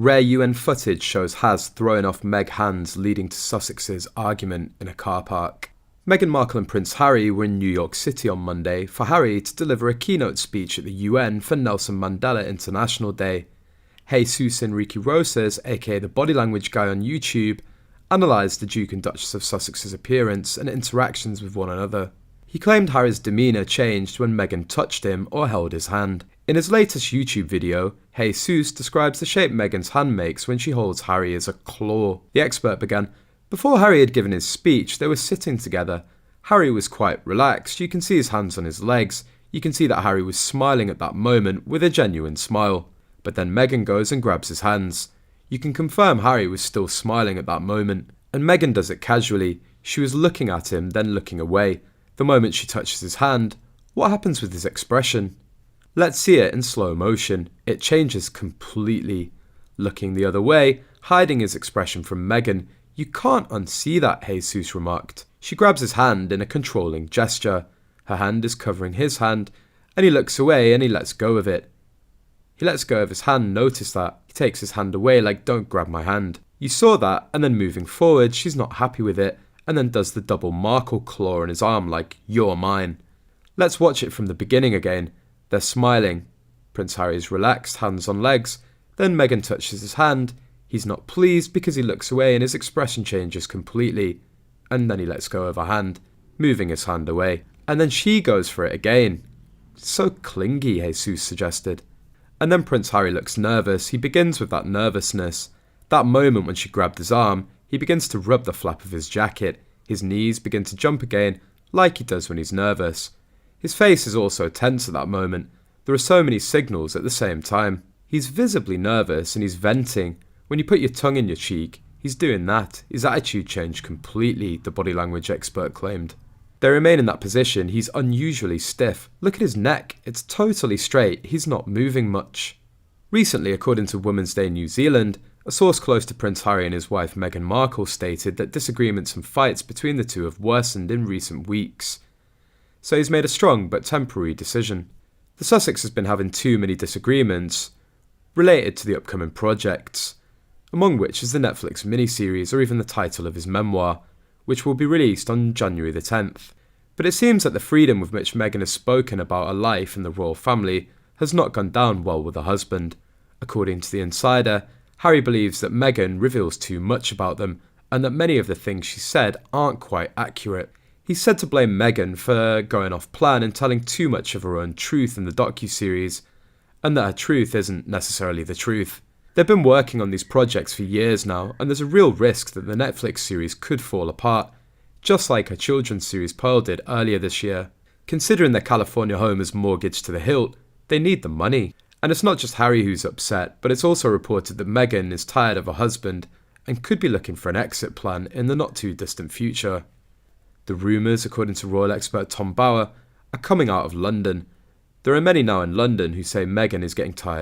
Rare UN footage shows Has throwing off Meg's hands, leading to Sussexes' argument in a car park. Meghan Markle and Prince Harry were in New York City on Monday for Harry to deliver a keynote speech at the UN for Nelson Mandela International Day. Jesús Enrique Rosas, aka the body language guy on YouTube, analysed the Duke and Duchess of Sussex's appearance and interactions with one another. He claimed Harry's demeanour changed when Meghan touched him or held his hand. In his latest YouTube video, Jesús describes the shape Meghan's hand makes when she holds Harry as a claw. The expert began, "Before Harry had given his speech, they were sitting together. Harry was quite relaxed. You can see his hands on his legs. You can see that Harry was smiling at that moment with a genuine smile. But then Meghan goes and grabs his hands. You can confirm Harry was still smiling at that moment. And Meghan does it casually. She was looking at him, then looking away. The moment she touches his hand, what happens with his expression? Let's see it in slow motion. It changes completely. Looking the other way, hiding his expression from Meghan. You can't unsee that, Jesús remarked. She grabs his hand in a controlling gesture. Her hand is covering his hand, and he looks away and he lets go of it. He lets go of his hand, notice that. He takes his hand away like, don't grab my hand. You saw that, and then moving forward, she's not happy with it, and then does the double Markle claw in his arm like, you're mine. Let's watch it from the beginning again. They're smiling. Prince Harry is relaxed, hands on legs. Then Meghan touches his hand. He's not pleased because he looks away and his expression changes completely. And then he lets go of her hand, moving his hand away. And then she goes for it again. So clingy, Jesús suggested. And then Prince Harry looks nervous. He begins with that nervousness. That moment when she grabbed his arm, he begins to rub the flap of his jacket. His knees begin to jump again, like he does when he's nervous. His face is also tense at that moment. There are so many signals at the same time. He's visibly nervous and he's venting. When you put your tongue in your cheek, he's doing that. His attitude changed completely, the body language expert claimed. They remain in that position. He's unusually stiff. Look at his neck. It's totally straight. He's not moving much. Recently, according to Women's Day New Zealand, a source close to Prince Harry and his wife Meghan Markle stated that disagreements and fights between the two have worsened in recent weeks. So he's made a strong but temporary decision. The Sussex has been having too many disagreements related to the upcoming projects, among which is the Netflix miniseries or even the title of his memoir, which will be released on January the 10th. But it seems that the freedom with which Meghan has spoken about her life in the royal family has not gone down well with her husband. According to The Insider, Harry believes that Meghan reveals too much about them and that many of the things she said aren't quite accurate. He's said to blame Meghan for going off plan and telling too much of her own truth in the docuseries, and that her truth isn't necessarily the truth. They've been working on these projects for years now, and there's a real risk that the Netflix series could fall apart, just like her children's series Pearl did earlier this year. Considering their California home is mortgaged to the hilt, they need the money. And it's not just Harry who's upset, but it's also reported that Meghan is tired of her husband and could be looking for an exit plan in the not too distant future. The rumours, according to royal expert Tom Bower, are coming out of London. There are many now in London who say Meghan is getting tired